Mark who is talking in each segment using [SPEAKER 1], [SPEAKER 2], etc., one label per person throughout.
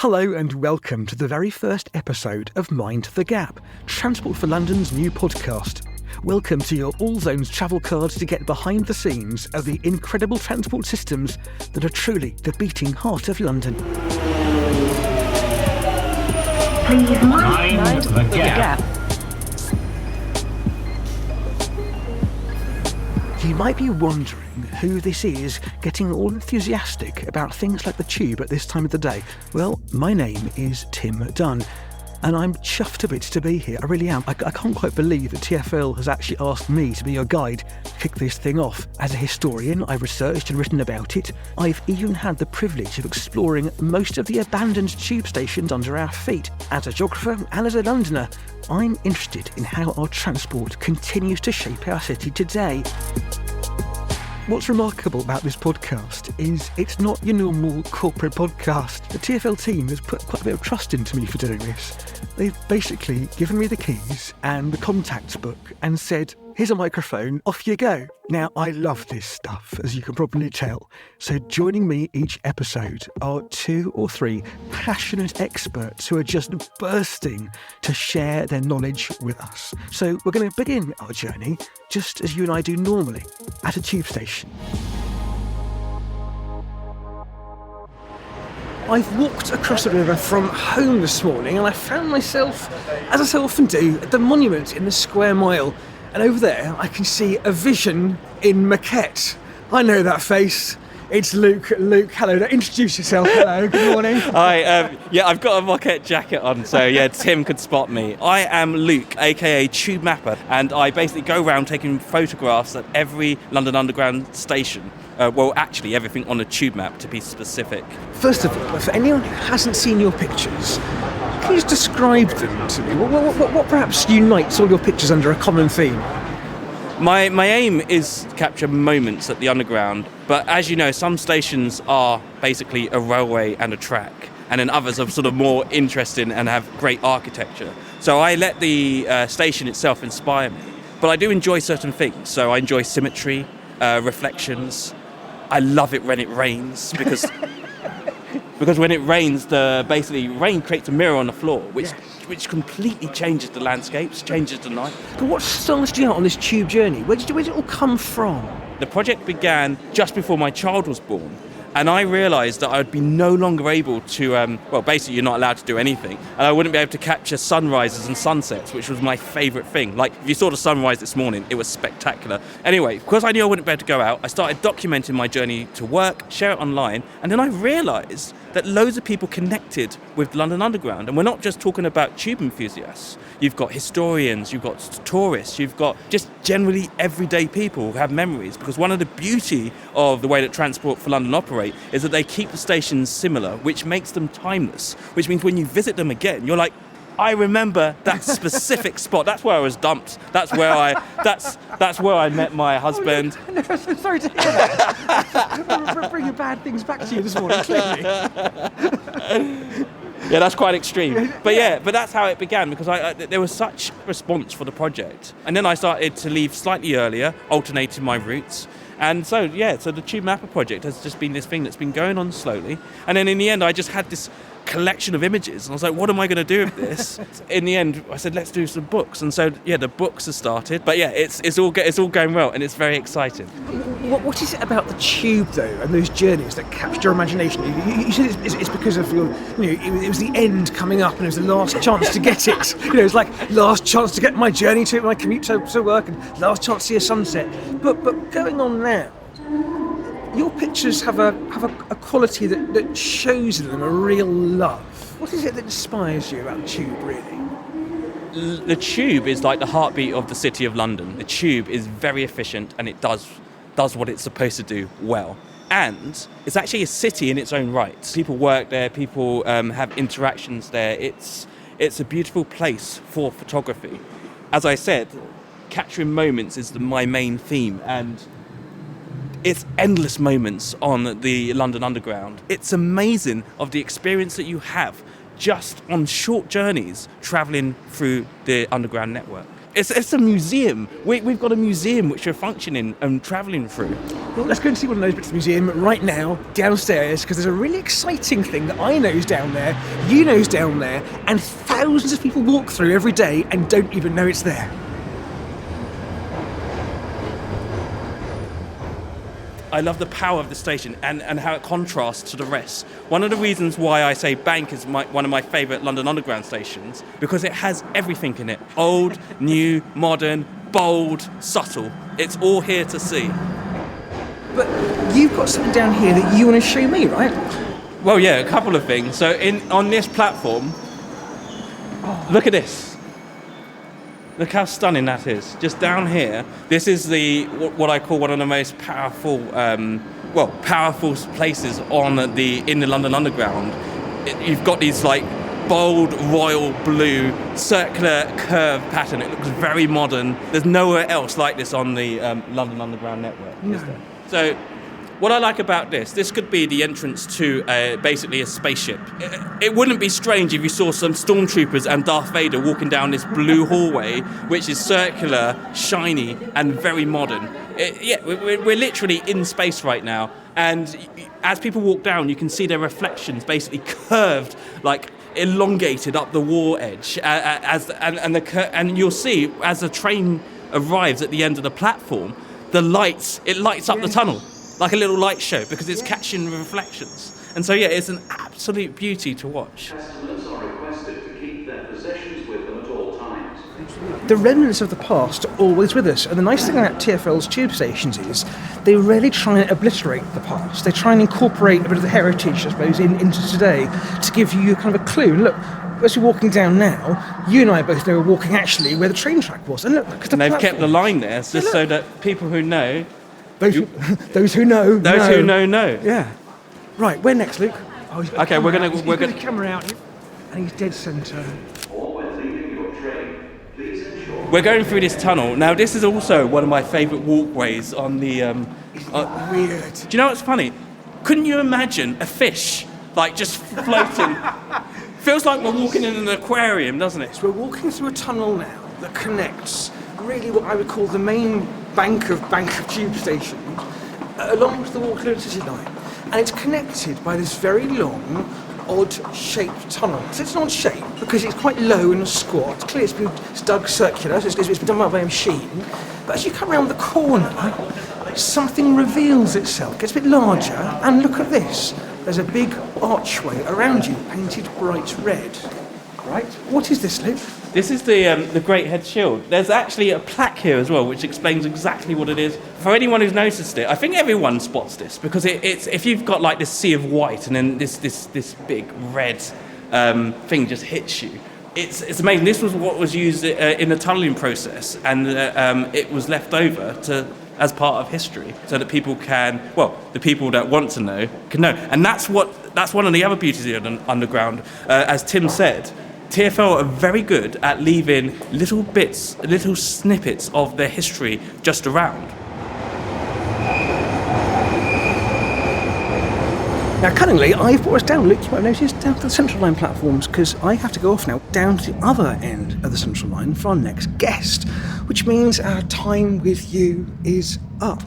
[SPEAKER 1] Hello and welcome to the very first episode of Mind the Gap, Transport for London's new podcast. Welcome to your All Zones travel cards to get behind the scenes of the incredible transport systems that are truly the beating heart of London.
[SPEAKER 2] Please mind the gap.
[SPEAKER 1] You might be wondering who this is getting all enthusiastic about things like the tube at this time of the day. Well, my name is Tim Dunn, and I'm chuffed to bits to be here. I really am. I can't quite believe that TfL has actually asked me to be your guide to kick this thing off. As a historian, I've researched and written about it. I've even had the privilege of exploring most of the abandoned tube stations under our feet. As a geographer and as a Londoner, I'm interested in how our transport continues to shape our city today. What's remarkable about this podcast is it's not your normal corporate podcast. The TfL team has put quite a bit of trust into me for doing this. They've basically given me the keys and the contacts book and said, here's a microphone, off you go. Now, I love this stuff, as you can probably tell. So joining me each episode are 2 or 3 passionate experts who are just bursting to share their knowledge with us. So we're going to begin our journey, just as you and I do normally, at a tube station. I've walked across the river from home this morning and I found myself, as I so often do, at the monument in the Square Mile. And over there, I can see a vision in maquette. I know that face. It's Luke. Luke, hello. Introduce yourself. Hello. Good morning.
[SPEAKER 3] Hi. I've got a maquette jacket on, so Tim could spot me. I am Luke, aka Tube Mapper, and I basically go around taking photographs at every London Underground station. Actually, everything on a tube map, to be specific.
[SPEAKER 1] First of all, for anyone who hasn't seen your pictures, can you just describe them to me? What perhaps unites all your pictures under a common theme?
[SPEAKER 3] My aim is to capture moments at the Underground, but as you know, some stations are basically a railway and a track, and then others are sort of more interesting and have great architecture. So I let the station itself inspire me, but I do enjoy certain things. So I enjoy symmetry, reflections. I love it when it rains because when it rains, rain creates a mirror on the floor, which completely changes the landscapes, changes the night.
[SPEAKER 1] But what started you out on this tube journey? Where did it all come from?
[SPEAKER 3] The project began just before my child was born, and I realised that I would be no longer able to, basically you're not allowed to do anything, and I wouldn't be able to capture sunrises and sunsets, which was my favourite thing. Like, if you saw the sunrise this morning, it was spectacular. Anyway, because I knew I wouldn't be able to go out, I started documenting my journey to work, share it online, and then I realised that loads of people connected with London Underground. And we're not just talking about tube enthusiasts. You've got historians, you've got tourists, you've got just generally everyday people who have memories. Because one of the beauty of the way that Transport for London operate is that they keep the stations similar, which makes them timeless. Which means when you visit them again, you're like, I remember that specific spot. That's where I was dumped. That's where I met my husband.
[SPEAKER 1] Oh, no, I'm so sorry to hear that. I'm bringing bad things back to you this morning, clearly.
[SPEAKER 3] Yeah, that's quite extreme. But that's how it began, because there was such response for the project. And then I started to leave slightly earlier, alternating my routes. And so the Tube Mapper project has just been this thing that's been going on slowly. And then in the end, I just had this collection of images, and I was like, what am I going to do with this? In the end, I said, let's do some books. And so the books have started, but it's all going well, and it's very exciting.
[SPEAKER 1] What is it about the tube though, and those journeys that captured your imagination? You said it's because of your, it was the end coming up, and it was the last chance to get it. It's like last chance to get my journey to my commute to work, and last chance to see a sunset. But going on now, your pictures have a quality that shows them a real love. What is it that inspires you about the tube, really?
[SPEAKER 3] The tube is like the heartbeat of the city of London. The tube is very efficient, and it does what it's supposed to do well. And it's actually a city in its own right. People work there, people have interactions there. It's a beautiful place for photography. As I said, capturing moments is my main theme, and it's endless moments on the London Underground. It's amazing of the experience that you have just on short journeys travelling through the Underground network. It's a museum. We've got a museum which we're functioning and travelling through.
[SPEAKER 1] Well, let's go and see one of those bits of the museum right now, downstairs, because there's a really exciting thing that I know's down there, you know's down there, and thousands of people walk through every day and don't even know it's there.
[SPEAKER 3] I love the power of the station and how it contrasts to the rest. One of the reasons why I say Bank is one of my favourite London Underground stations, because it has everything in it. Old, new, modern, bold, subtle. It's all here to see.
[SPEAKER 1] But you've got something down here that you want to show me, right?
[SPEAKER 3] Well, yeah, a couple of things. So on this platform, look at this. Look how stunning that is. Just down here, this is what I call one of the most powerful, powerful places in the London Underground. You've got these like bold royal blue circular curve pattern. It looks very modern. There's nowhere else like this on the London Underground network, is there? So what I like about this could be the entrance to basically a spaceship. It wouldn't be strange if you saw some stormtroopers and Darth Vader walking down this blue hallway, which is circular, shiny, and very modern. We're literally in space right now, and as people walk down, you can see their reflections basically curved, like elongated up the wall edge, and you'll see as the train arrives at the end of the platform, it lights up the tunnel. Like a little light show, because it's catching reflections. And so, it's an absolute beauty to watch.
[SPEAKER 4] Customers are requested to keep their possessions with them at all times.
[SPEAKER 1] The remnants of the past are always with us, and the nice thing about TfL's tube stations is they really try and obliterate the past. They try and incorporate a bit of the heritage, I suppose, into today to give you kind of a clue. And look, as we're walking down now, you and I both know we're walking actually where the train track was. And look,
[SPEAKER 3] and they've kept the line there just so that people who know...
[SPEAKER 1] Those who know.
[SPEAKER 3] Yeah.
[SPEAKER 1] Right, where next, Luke?
[SPEAKER 3] Okay, we're gonna
[SPEAKER 1] the camera out, and he's dead centre.
[SPEAKER 3] We're going through this tunnel. Now, this is also one of my favourite walkways on the...
[SPEAKER 1] Weird.
[SPEAKER 3] Do you know what's funny? Couldn't you imagine a fish, like, just floating? Feels like we're walking in an aquarium, doesn't it?
[SPEAKER 1] So we're walking through a tunnel now that connects really what I would call the main bank of tube stations along to the Waterloo City line. And it's connected by this very long, odd-shaped tunnel. So it's an odd shape because it's quite low and squat. It's clear it's dug circular, so it's been done by a machine. But as you come around the corner, something reveals itself, gets a bit larger, and look at this. There's a big archway around you, painted bright red. Right? What is this, Luke?
[SPEAKER 3] This is the Great Head Shield. There's actually a plaque here as well, which explains exactly what it is. For anyone who's noticed it, I think everyone spots this, because it's if you've got like this sea of white and then this big red thing just hits you. It's amazing. This was what was used in the tunnelling process, and it was left over as part of history, so that people the people that want to know can know. And that's one of the other beauties of the underground. As Tim said, TfL are very good at leaving little snippets of their history just around.
[SPEAKER 1] Now, cunningly, I've brought us down, Luke, you might have noticed, down to the Central Line platforms, because I have to go off now down to the other end of the Central Line for our next guest, which means our time with you is up.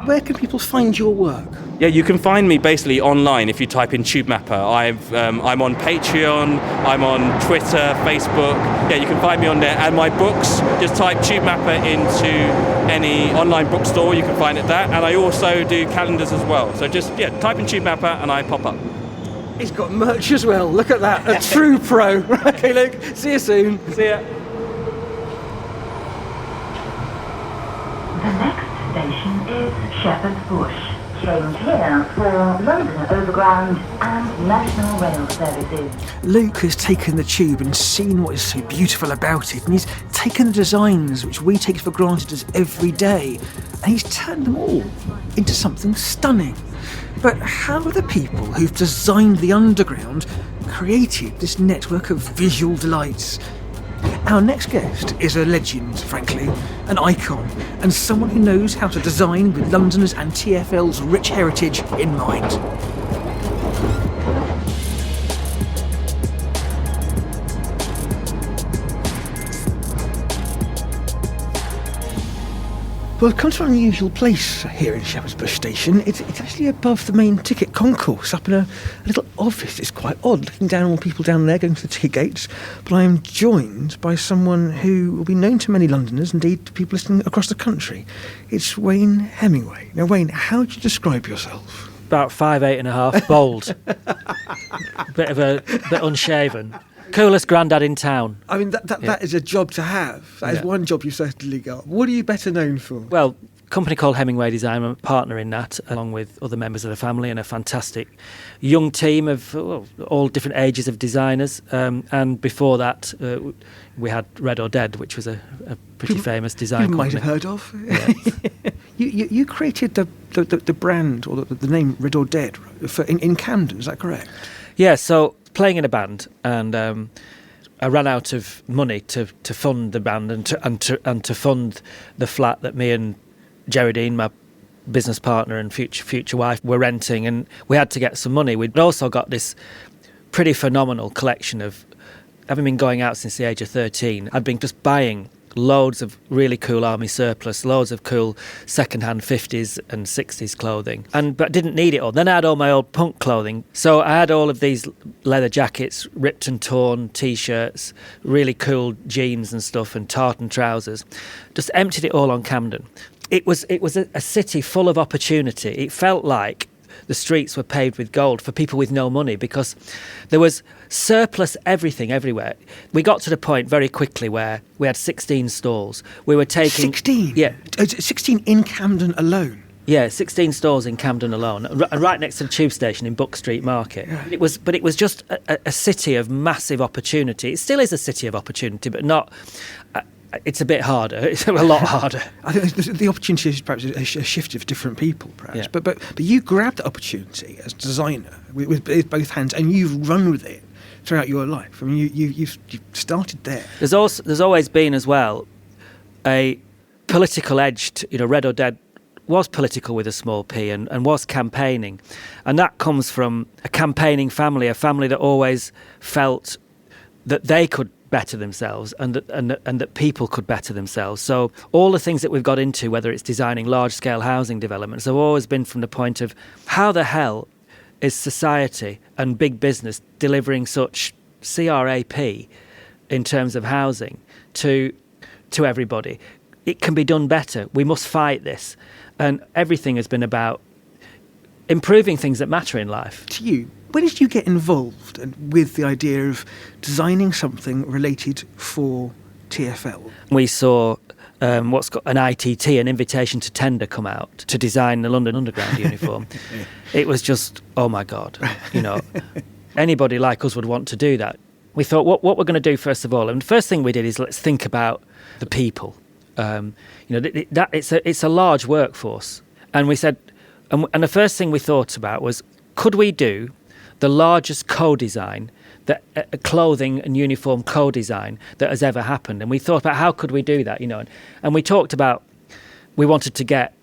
[SPEAKER 1] Where can people find your work?
[SPEAKER 3] Yeah, you can find me basically online if you type in TubeMapper. I'm on Patreon, I'm on Twitter, Facebook. Yeah, you can find me on there. And my books, just type TubeMapper into any online bookstore, you can find it there. And I also do calendars as well. So just, type in TubeMapper and I pop up.
[SPEAKER 1] He's got merch as well. Look at that, a true pro. Okay, Luke, see you soon.
[SPEAKER 3] See ya.
[SPEAKER 2] The next station is Shepherd's Bush. Trains here for London Overground and National Rail services.
[SPEAKER 1] Luke has taken the tube and seen what is so beautiful about it, and he's taken the designs which we take for granted as everyday, and he's turned them all into something stunning. But how are the people who've designed the underground created this network of visual delights? Our next guest is a legend, frankly, an icon, and someone who knows how to design with Londoners and TfL's rich heritage in mind. Well, I've come to an unusual place here in Shepherd's Bush Station. It's actually above the main ticket concourse, up in a little office. It's quite odd, looking down on all the people down there going to the ticket gates. But I am joined by someone who will be known to many Londoners, indeed to people listening across the country. It's Wayne Hemingway. Now, Wayne, how would you describe yourself?
[SPEAKER 5] About 5'8.5", bold, bit unshaven. Coolest grandad in town.
[SPEAKER 1] I mean, that is a job to have. That is one job you've certainly got. What are you better known for?
[SPEAKER 5] Well, a company called Hemingway Design. I'm a partner in that, along with other members of the family and a fantastic young team of all different ages of designers. And before that, we had Red or Dead, which was a pretty famous design company.
[SPEAKER 1] You might have heard of.
[SPEAKER 5] Yes.
[SPEAKER 1] You created the brand, or the name Red or Dead in Camden, is that correct?
[SPEAKER 5] Yeah, so playing in a band, and I ran out of money to fund the band and to fund the flat that me and Geraldine, my business partner and future wife, were renting, and we had to get some money. We'd also got this pretty phenomenal collection of, having been going out since the age of 13, I'd been just buying loads of really cool army surplus, loads of cool second-hand 50s and 60s clothing, but didn't need it all. Then I had all my old punk clothing, so I had all of these leather jackets, ripped and torn T-shirts, really cool jeans and stuff, and tartan trousers. Just emptied it all on Camden. It was a city full of opportunity. It felt like the streets were paved with gold for people with no money, because there was surplus everything everywhere. We got to the point very quickly where we had 16 stalls. We were taking...
[SPEAKER 1] 16?
[SPEAKER 5] Yeah.
[SPEAKER 1] 16 in Camden alone?
[SPEAKER 5] Yeah, 16 stalls in Camden alone, right next to the tube station in Buck Street Market. Yeah. It was just a city of massive opportunity. It still is a city of opportunity, but not... it's a bit harder. It's a lot harder.
[SPEAKER 1] I think the opportunity is perhaps a shift of different people, perhaps. Yeah. But you grabbed the opportunity as designer with both hands, and you've run with it throughout your life. I mean, you've started there.
[SPEAKER 5] There's always been as well a political edge to, Red or Dead was political with a small p, and was campaigning, and that comes from a campaigning family, a family that always felt that they could better themselves, and that people could better themselves. So all the things that we've got into, whether it's designing large-scale housing developments, have always been from the point of how the hell is society and big business delivering such CRAP in terms of housing to everybody. It can be done better. We must fight this. And everything has been about improving things that matter in life.
[SPEAKER 1] To you, when did you get involved with the idea of designing something related for TfL?
[SPEAKER 5] We saw what's got an ITT, an invitation to tender, come out to design the London Underground uniform. Yeah. It was just, oh my God, anybody like us would want to do that. We thought, what we're going to do first of all, and the first thing we did is let's think about the people. It's a large workforce, and we said, and the first thing we thought about was, could we do the largest co-design, clothing and uniform co-design that has ever happened? And we thought about how could we do that, and we talked about, we wanted to get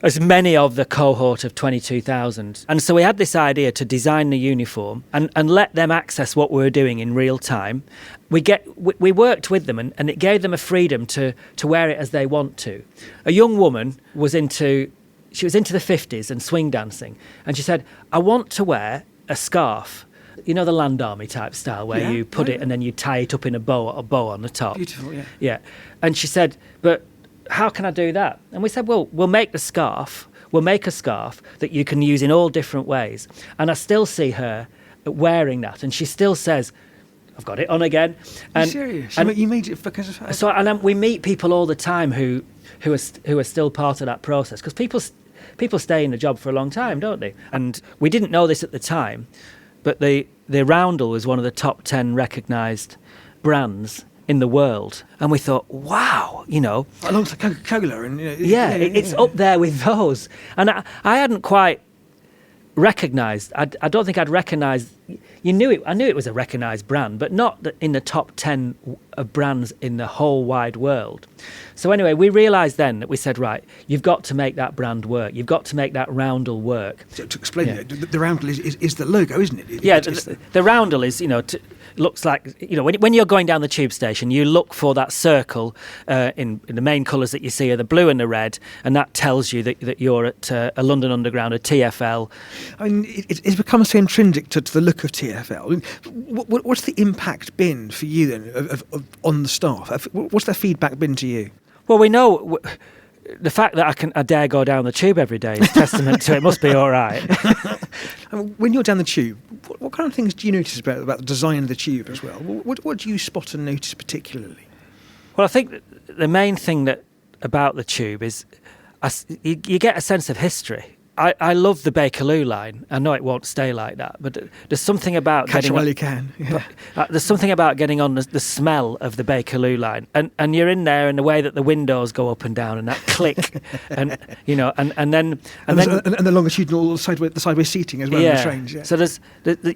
[SPEAKER 5] as many of the cohort of 22,000. And so we had this idea to design the uniform and let them access what we were doing in real time. We worked with them, and it gave them a freedom to wear it as they want to. A young woman was into the 50s and swing dancing, and she said, I want to wear a scarf, the Land Army type style, where you put it and then you tie it up in a bow on the top.
[SPEAKER 1] Beautiful, yeah.
[SPEAKER 5] Yeah. And she said, but how can I do that? And we said, well, we'll make a scarf that you can use in all different ways. And I still see her wearing that, and she still says, I've got it on again.
[SPEAKER 1] And, serious? And you made it because of her?
[SPEAKER 5] So, and we meet people all the time who are still part of that process, because people stay in the job for a long time, don't they? And we didn't know this at the time, but the Roundel was one of the top 10 recognised brands in the world, and we thought, wow,
[SPEAKER 1] alongside Coca-Cola, and
[SPEAKER 5] it's up there with those. And I hadn't quite recognised. I don't think I'd recognised you knew it. I knew it was a recognised brand, but not in the top 10 of brands in the whole wide world. So anyway, we realised then that we said, right, you've got to make that brand work. You've got to make that roundel work.
[SPEAKER 1] So to explain it, the roundel is the logo, isn't it?
[SPEAKER 5] The roundel is, looks like, when you're going down the tube station, you look for that circle in the main colours that you see are the blue and the red, and that tells you that you're at a London Underground, a TFL.
[SPEAKER 1] I mean, it's become so intrinsic to the look of TFL. What's the impact been for you then on the staff? What's their feedback been to you?
[SPEAKER 5] Well, we know the fact that I dare go down the tube every day is testament to it must be all right.
[SPEAKER 1] When you're down the tube, what kind of things do you notice about the design of the tube as well? What do you spot and notice particularly?
[SPEAKER 5] Well, I think the main thing about the tube is you get a sense of history. I love the Bakerloo line. I know it won't stay like that, but there's something about
[SPEAKER 1] Catch it while you can. Yeah.
[SPEAKER 5] There's something about getting on the smell of the Bakerloo line, and you're in there, and the way that the windows go up and down, and that click, and then
[SPEAKER 1] the longitudinal the sideways seating as well in the trains. Yeah.
[SPEAKER 5] So there's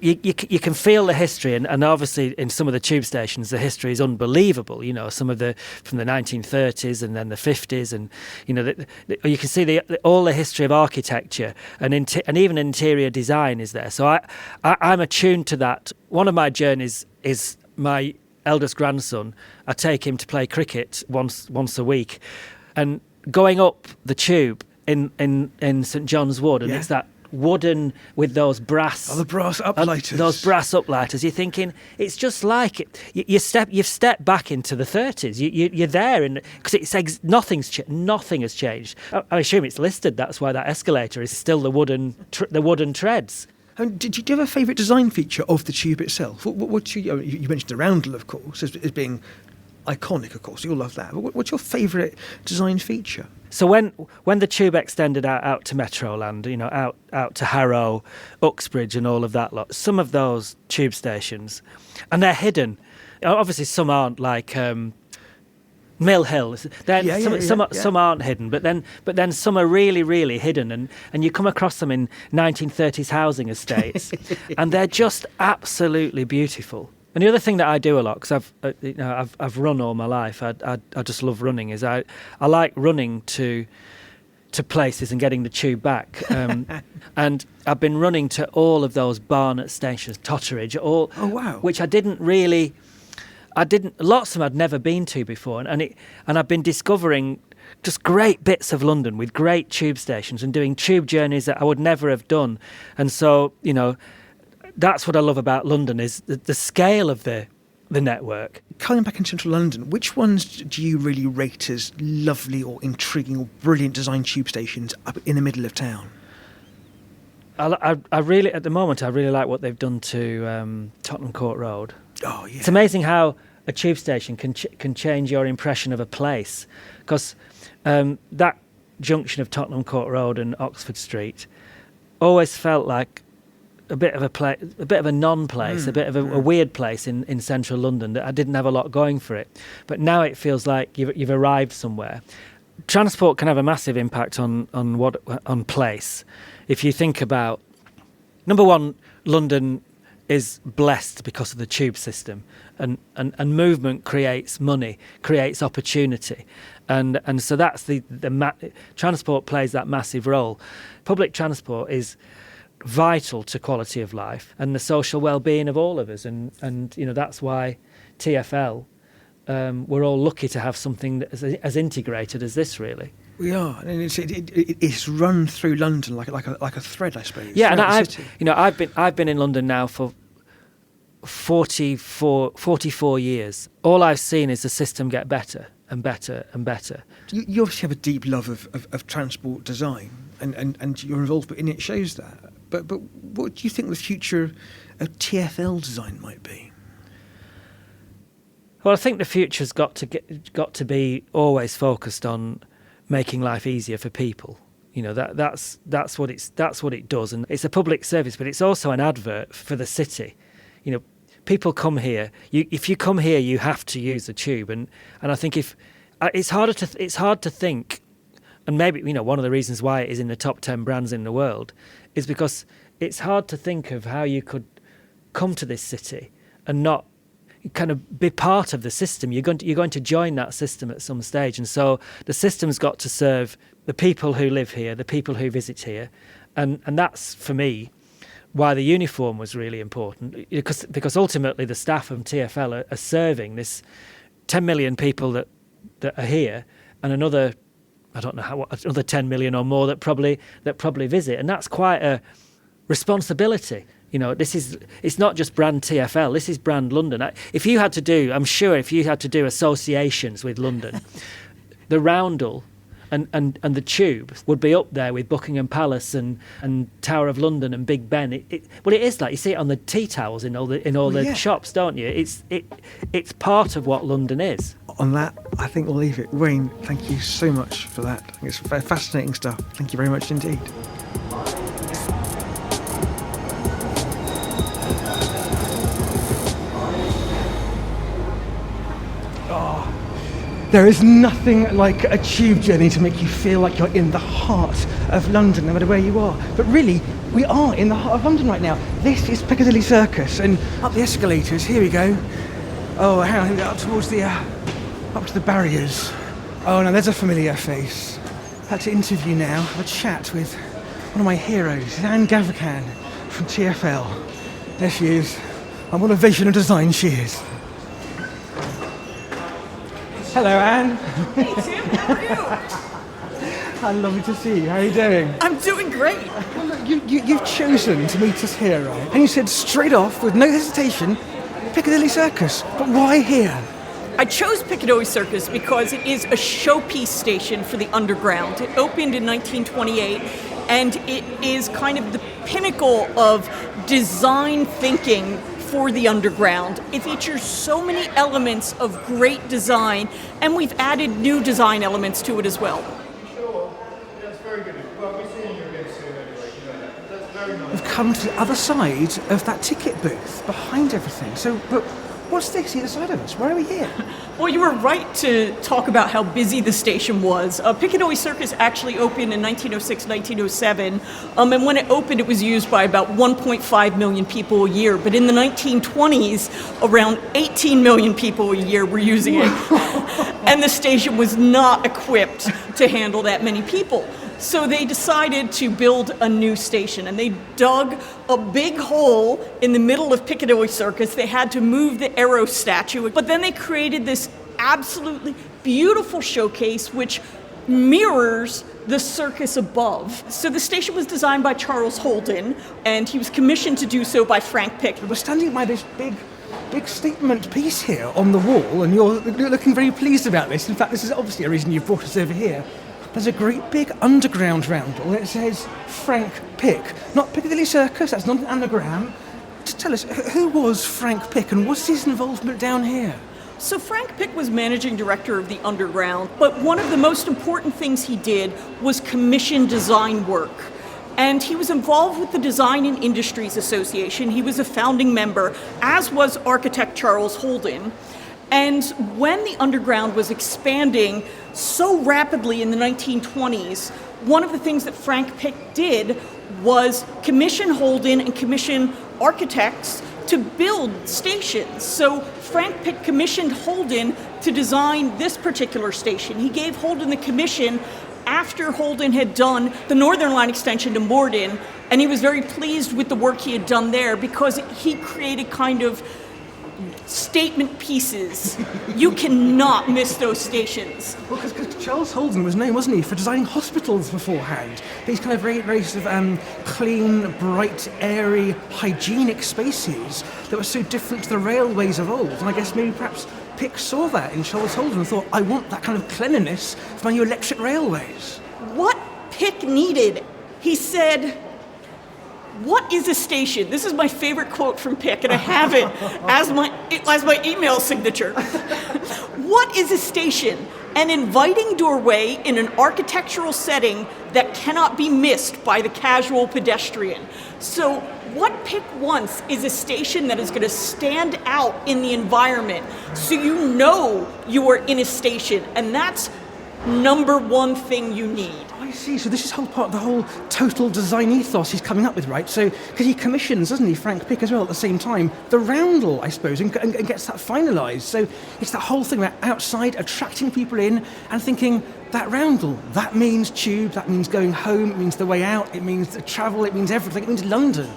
[SPEAKER 5] you can feel the history, and obviously in some of the tube stations the history is unbelievable. Some of from the 1930s and then the 50s, and you can see all the history of architecture. And even interior design is there. So I'm attuned to that. One of my journeys is my eldest grandson. I take him to play cricket once a week, and going up the tube in St John's Wood, and it's that wooden with those brass.
[SPEAKER 1] The brass uplighters.
[SPEAKER 5] Those brass uplighters. You're thinking it's just like it. You've stepped back into the 30s. You're there, because nothing has changed. I assume it's listed. That's why that escalator is still the wooden treads.
[SPEAKER 1] And do you have a favourite design feature of the tube itself? You mentioned the roundel, of course, as being iconic, of course. You'll love that. But what's your favourite design feature?
[SPEAKER 5] So when the tube extended out to Metroland, out to Harrow, Uxbridge and all of that lot, some of those tube stations, and they're hidden. Obviously some aren't, like Mill Hill. Some aren't hidden, but then some are really, really hidden, and you come across them in 1930s housing estates, and they're just absolutely beautiful. And the other thing that I do a lot, because I've run all my life, I just love running, is I like running to places and getting the tube back. And I've been running to all of those Barnet stations, Totteridge, which lots of them I'd never been to before, and I've been discovering just great bits of London with great tube stations and doing tube journeys that I would never have done. And so, that's what I love about London, is the scale of the network.
[SPEAKER 1] Coming back in central London, which ones do you really rate as lovely or intriguing or brilliant design tube stations up in the middle of town?
[SPEAKER 5] I really, at the moment, I really like what they've done to Tottenham Court Road.
[SPEAKER 1] Oh, yeah.
[SPEAKER 5] It's amazing how a tube station can change your impression of a place, because that junction of Tottenham Court Road and Oxford Street always felt like a bit of a non-place, a bit of a weird place in central London that I didn't have a lot going for it. But now it feels like you've arrived somewhere. Transport can have a massive impact on place. If you think about, number one, London is blessed because of the tube system, and movement creates money, creates opportunity, and so that's transport plays that massive role. Public transport is vital to quality of life and the social well-being of all of us, and that's why TFL, we're all lucky to have something that is as integrated as this, really.
[SPEAKER 1] We are, and it's run through London like a thread, I suppose.
[SPEAKER 5] Yeah, and I've been in London now for 44 years. All I've seen is the system get better and better and better.
[SPEAKER 1] You obviously have a deep love of transport design, and your involvement in it shows that. But what do you think the future of TfL design might be?
[SPEAKER 5] Well, I think the future's got to be always focused on making life easier for people. That's what it does, and it's a public service, but it's also an advert for the city. People come here. If you come here, you have to use the tube, and I think it's hard to think, and maybe one of the reasons why it is in the top 10 brands in the world is because it's hard to think of how you could come to this city and not kind of be part of the system. You're going to join that system at some stage. And so the system's got to serve the people who live here, the people who visit here. And that's, for me, why the uniform was really important, because ultimately the staff of TfL are serving this 10 million people that are here, and another, I don't know another 10 million or more that probably visit, and that's quite a responsibility. You know, it's not just brand TfL. This is brand London. If you had to do associations with London, the Roundel and the Tube would be up there with Buckingham Palace and Tower of London and Big Ben. It is like you see it on the tea towels in all the shops, don't you? It's part of what London is.
[SPEAKER 1] On that, I think we'll leave it. Wayne, thank you so much for that. I think it's very fascinating stuff. Thank you very much indeed. There is nothing like a tube journey to make you feel like you're in the heart of London, no matter where you are. But really, we are in the heart of London right now. This is Piccadilly Circus, and up the escalators, here we go. Oh, hang on, up towards up to the barriers. Oh, no, there's a familiar face. I'd like to interview now, have a chat with one of my heroes, Anne Gavacan from TfL. There she is. And what a vision of design she is. Hello, Anne.
[SPEAKER 6] Hey, Tim, how are you?
[SPEAKER 1] How lovely to see you. How are you doing?
[SPEAKER 6] I'm doing great.
[SPEAKER 1] Well, look, you've chosen to meet us here, right? And you said straight off, with no hesitation, Piccadilly Circus. But why here?
[SPEAKER 6] I chose Piccadilly Circus because it is a showpiece station for the Underground. It opened in 1928, and it is kind of the pinnacle of design thinking for the Underground. It features so many elements of great design, and we've added new design elements to it as well.
[SPEAKER 7] Sure, that's very good. Well, we're seeing you again soon anyway, you know that. That's very nice.
[SPEAKER 1] We've come to the other side of that ticket booth, behind everything. So, but what's this either side of us? Why are we here?
[SPEAKER 6] Well, you were right to talk about how busy the station was. Piccadilly Circus actually opened in 1906, 1907, and when it opened, it was used by about 1.5 million people a year. But in the 1920s, around 18 million people a year were using it, and the station was not equipped to handle that many people. So they decided to build a new station, and they dug a big hole in the middle of Piccadilly Circus. They had to move the Arrow statue, but then they created this absolutely beautiful showcase which mirrors the circus above. So the station was designed by Charles Holden, and he was commissioned to do so by Frank Pick.
[SPEAKER 1] We're standing by this big statement piece here on the wall, and you're looking very pleased about this. In fact, this is obviously a reason you've brought us over here. There's a great big underground roundel that says Frank Pick. Not Piccadilly Circus, that's not an anagram. Just tell us, who was Frank Pick and what's his involvement down here?
[SPEAKER 6] So Frank Pick was managing director of the Underground, but one of the most important things he did was commission design work. And he was involved with the Design and Industries Association. He was a founding member, as was architect Charles Holden. And when the Underground was expanding so rapidly in the 1920s, one of the things that Frank Pick did was commission Holden and commission architects to build stations. So Frank Pick commissioned Holden to design this particular station. He gave Holden the commission after Holden had done the Northern Line extension to Morden, and he was very pleased with the work he had done there because he created kind of statement pieces. You cannot miss those stations.
[SPEAKER 1] Well, because Charles Holden was known, wasn't he, for designing hospitals beforehand. These kind of very sort of clean, bright, airy, hygienic spaces that were so different to the railways of old. And I guess maybe perhaps Pick saw that in Charles Holden and thought, I want that kind of cleanliness for my new electric railways.
[SPEAKER 6] What Pick needed, he said, what is a station? This is my favorite quote from Pick, and I have it as my email signature. What is a station? An inviting doorway in an architectural setting that cannot be missed by the casual pedestrian. So what Pick wants is a station that is going to stand out in the environment so you know you are in a station, and that's number one thing you need.
[SPEAKER 1] I see. So this is whole part of the whole total design ethos he's coming up with, right? So, because he commissions, doesn't he, Frank Pick as well at the same time, the roundel, I suppose, and gets that finalised. So it's that whole thing about outside, attracting people in and thinking, that roundel, that means tube, that means going home, it means the way out, it means the travel, it means everything, it means London.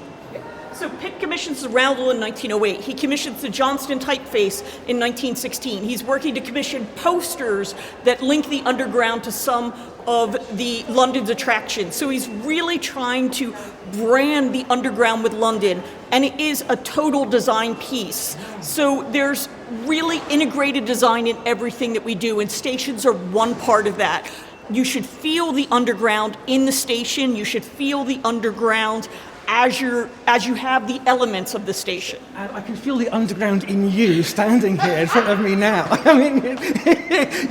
[SPEAKER 6] So Pitt commissions the roundel in 1908. He commissions the Johnston typeface in 1916. He's working to commission posters that link the Underground to some of the London's attractions. So he's really trying to brand the Underground with London, and it is a total design piece. So there's really integrated design in everything that we do, and stations are one part of that. You should feel the Underground in the station. You should feel the Underground as you have the elements of the station.
[SPEAKER 1] And I can feel the Underground in you standing here in front of me now. I mean,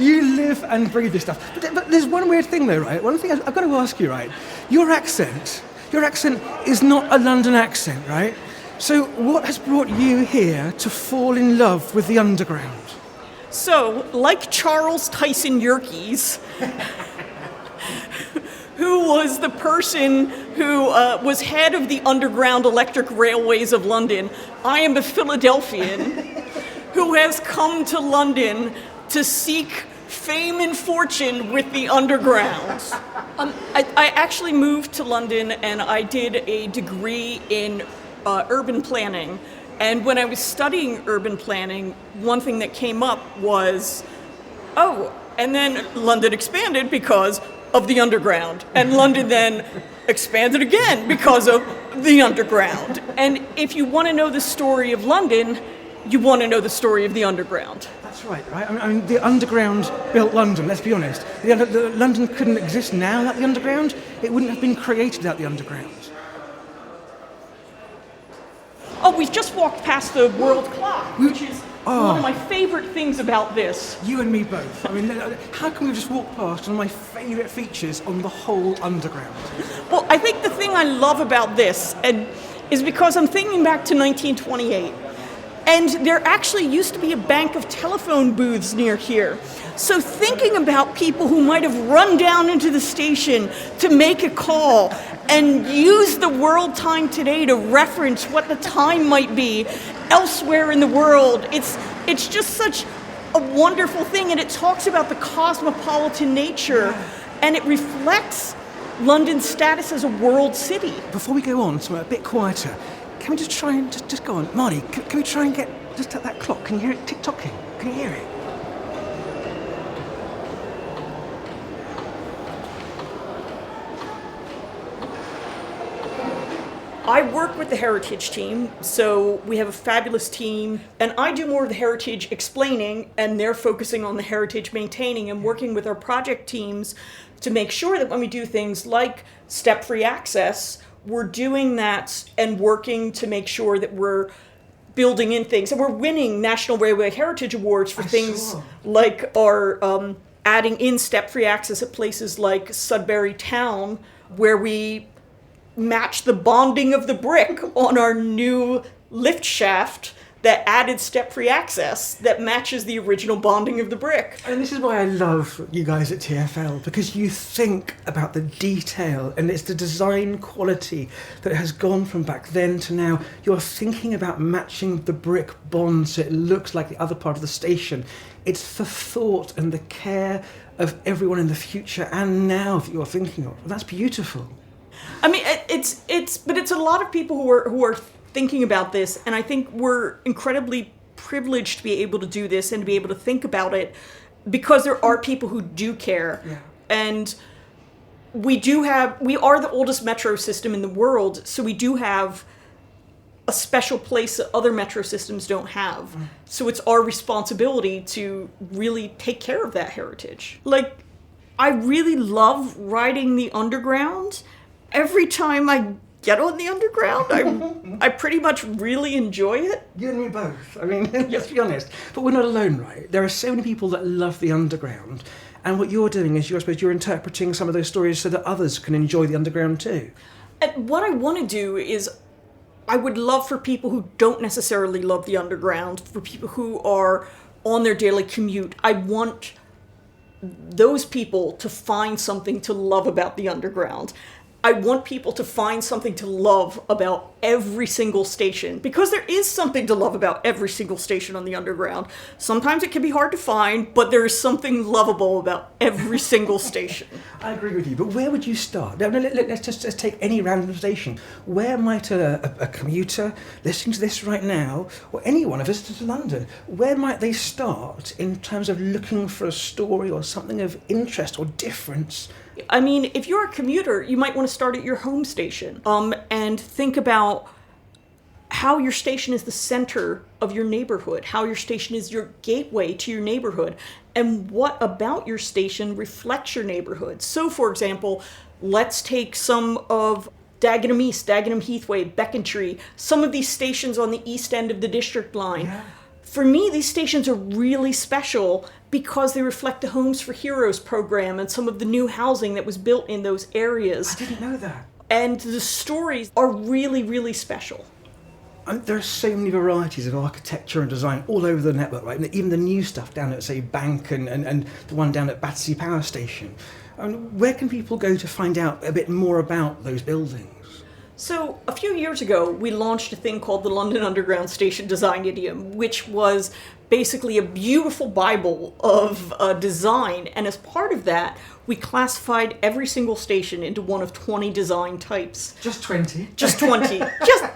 [SPEAKER 1] you live and breathe this stuff. But there's one weird thing though, right? One thing I've got to ask you, right? Your accent is not a London accent, right? So what has brought you here to fall in love with the Underground?
[SPEAKER 6] So, like Charles Tyson Yerkes, who was the person who was head of the Underground Electric Railways of London, I am a Philadelphian who has come to London to seek fame and fortune with the Underground. I actually moved to London and I did a degree in urban planning. And when I was studying urban planning, one thing that came up was, and then London expanded because of the Underground. And London then expanded again because of the Underground. And if you want to know the story of London, you want to know the story of the Underground.
[SPEAKER 1] That's right? I mean, the Underground built London, let's be honest. London couldn't exist now without the Underground. It wouldn't have been created without the Underground.
[SPEAKER 6] Oh, we've just walked past the world clock, which is one of my favorite things about this.
[SPEAKER 1] You and me both. I mean, how can we just walk past one of my favourite features on the whole Underground?
[SPEAKER 6] Well, I think the thing I love about this is because I'm thinking back to 1928, and there actually used to be a bank of telephone booths near here. So thinking about people who might have run down into the station to make a call and use the world time today to reference what the time might be elsewhere in the world, it's just such a wonderful thing, and it talks about the cosmopolitan nature, and it reflects London's status as a world city.
[SPEAKER 1] Before we go on, so a bit quieter, can we just try and just go on? Marnie, can we try and get just at that clock? Can you hear it tick-tocking? Can you hear it?
[SPEAKER 6] I work with the heritage team, so we have a fabulous team, and I do more of the heritage explaining, and they're focusing on the heritage maintaining and working with our project teams to make sure that when we do things like step-free access, we're doing that and working to make sure that we're building in things. And we're winning National Railway Heritage Awards for things like our adding in step-free access at places like Sudbury Town, where we match the bonding of the brick on our new lift shaft that added step-free access that matches the original bonding of the brick.
[SPEAKER 1] And this is why I love you guys at TfL, because you think about the detail, and it's the design quality that has gone from back then to now. You're thinking about matching the brick bond so it looks like the other part of the station. It's the thought and the care of everyone in the future and now that you're thinking of. And that's beautiful.
[SPEAKER 6] I mean, but it's a lot of people who are thinking about this, and I think we're incredibly privileged to be able to do this and to be able to think about it, because there are people who do care.
[SPEAKER 1] Yeah.
[SPEAKER 6] And we are the oldest metro system in the world, so we do have a special place that other metro systems don't have. So it's our responsibility to really take care of that heritage. Like, I really love riding the Underground. Every time I get on the Underground, I pretty much really enjoy it.
[SPEAKER 1] You and me both. I mean, let's be honest. But we're not alone, right? There are so many people that love the Underground. And what you're doing is, I suppose, you're interpreting some of those stories so that others can enjoy the Underground too.
[SPEAKER 6] And what I want to do is, I would love for people who don't necessarily love the Underground, for people who are on their daily commute, I want those people to find something to love about the Underground. I want people to find something to love about every single station, because there is something to love about every single station on the Underground. Sometimes it can be hard to find, but there is something lovable about every single station.
[SPEAKER 1] I agree with you, but where would you start? No, let's take any random station. Where might a commuter listening to this right now, or anyone, a visitor to London, where might they start in terms of looking for a story or something of interest or difference?
[SPEAKER 6] I mean, if you're a commuter, you might want to start at your home station, and think about how your station is the center of your neighborhood, how your station is your gateway to your neighborhood, and what about your station reflects your neighborhood. So, for example, let's take some of Dagenham East, Dagenham Heathway, Becontree, some of these stations on the east end of the district line.
[SPEAKER 1] Yeah.
[SPEAKER 6] For me, these stations are really special because they reflect the Homes for Heroes program and some of the new housing that was built in those areas.
[SPEAKER 1] I didn't know that.
[SPEAKER 6] And the stories are really, really special.
[SPEAKER 1] There are so many varieties of architecture and design all over the network, right? And even the new stuff down at, say, Bank and the one down at Battersea Power Station. Where can people go to find out a bit more about those buildings?
[SPEAKER 6] So, a few years ago, we launched a thing called the London Underground Station Design Idiom, which was basically a beautiful Bible of design. And as part of that, we classified every single station into one of 20 design types.
[SPEAKER 1] Just 20?
[SPEAKER 6] Just 20.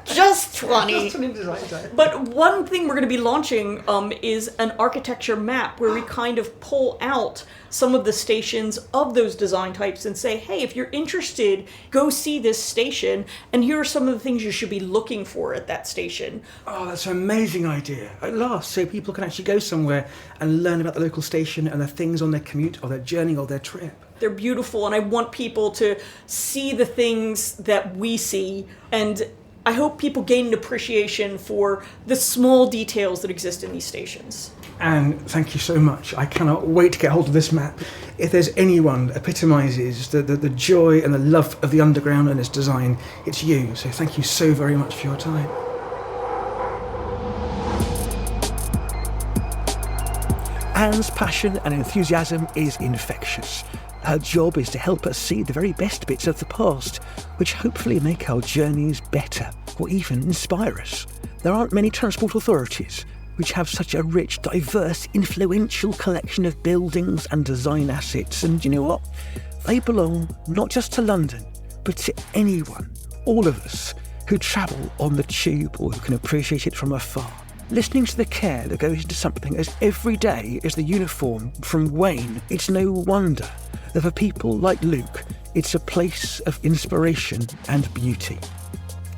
[SPEAKER 6] just 20.
[SPEAKER 1] Just 20 design types.
[SPEAKER 6] But one thing we're going to be launching is an architecture map where we kind of pull out some of the stations of those design types and say, hey, if you're interested, go see this station, and here are some of the things you should be looking for at that station.
[SPEAKER 1] Oh, that's an amazing idea. At last, so people can actually go somewhere and learn about the local station and the things on their commute or their journey or their trip.
[SPEAKER 6] They're beautiful, and I want people to see the things that we see, and I hope people gain an appreciation for the small details that exist in these stations.
[SPEAKER 1] And thank you so much. I cannot wait to get hold of this map. If there's anyone that epitomises the joy and the love of the Underground and its design, it's you. So thank you so very much for your time. Anne's passion and enthusiasm is infectious. Her job is to help us see the very best bits of the past, which hopefully make our journeys better or even inspire us. There aren't many transport authorities which have such a rich, diverse, influential collection of buildings and design assets, and you know what? They belong not just to London, but to anyone, all of us, who travel on the tube or who can appreciate it from afar. Listening to the care that goes into something as everyday as the uniform from Wayne, it's no wonder that for people like Luke, it's a place of inspiration and beauty.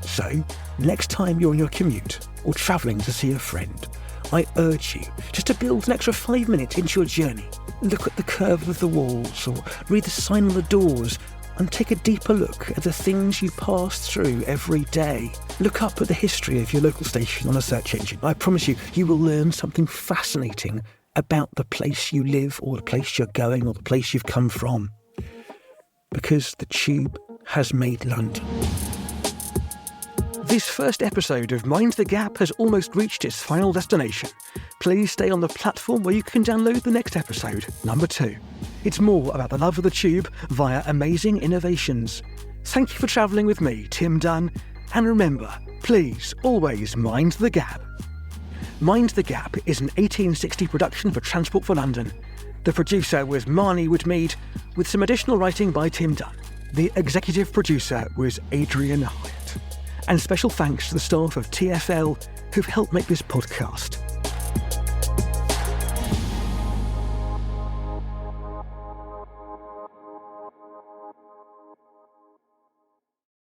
[SPEAKER 1] So, next time you're on your commute or travelling to see a friend, I urge you just to build an extra 5 minutes into your journey. Look at the curve of the walls or read the sign on the doors and take a deeper look at the things you pass through every day. Look up at the history of your local station on a search engine. I promise you, you will learn something fascinating about the place you live or the place you're going or the place you've come from. Because the tube has made London. This first episode of Mind the Gap has almost reached its final destination. Please stay on the platform where you can download the next episode, number 2. It's more about the love of the tube via amazing innovations. Thank you for travelling with me, Tim Dunn, and remember, please always mind the gap. Mind the Gap is an 1860 production for Transport for London. The producer was Marnie Woodmeade, with some additional writing by Tim Dunn. The executive producer was Adrian Hieatt. And special thanks to the staff of TfL who've helped make this podcast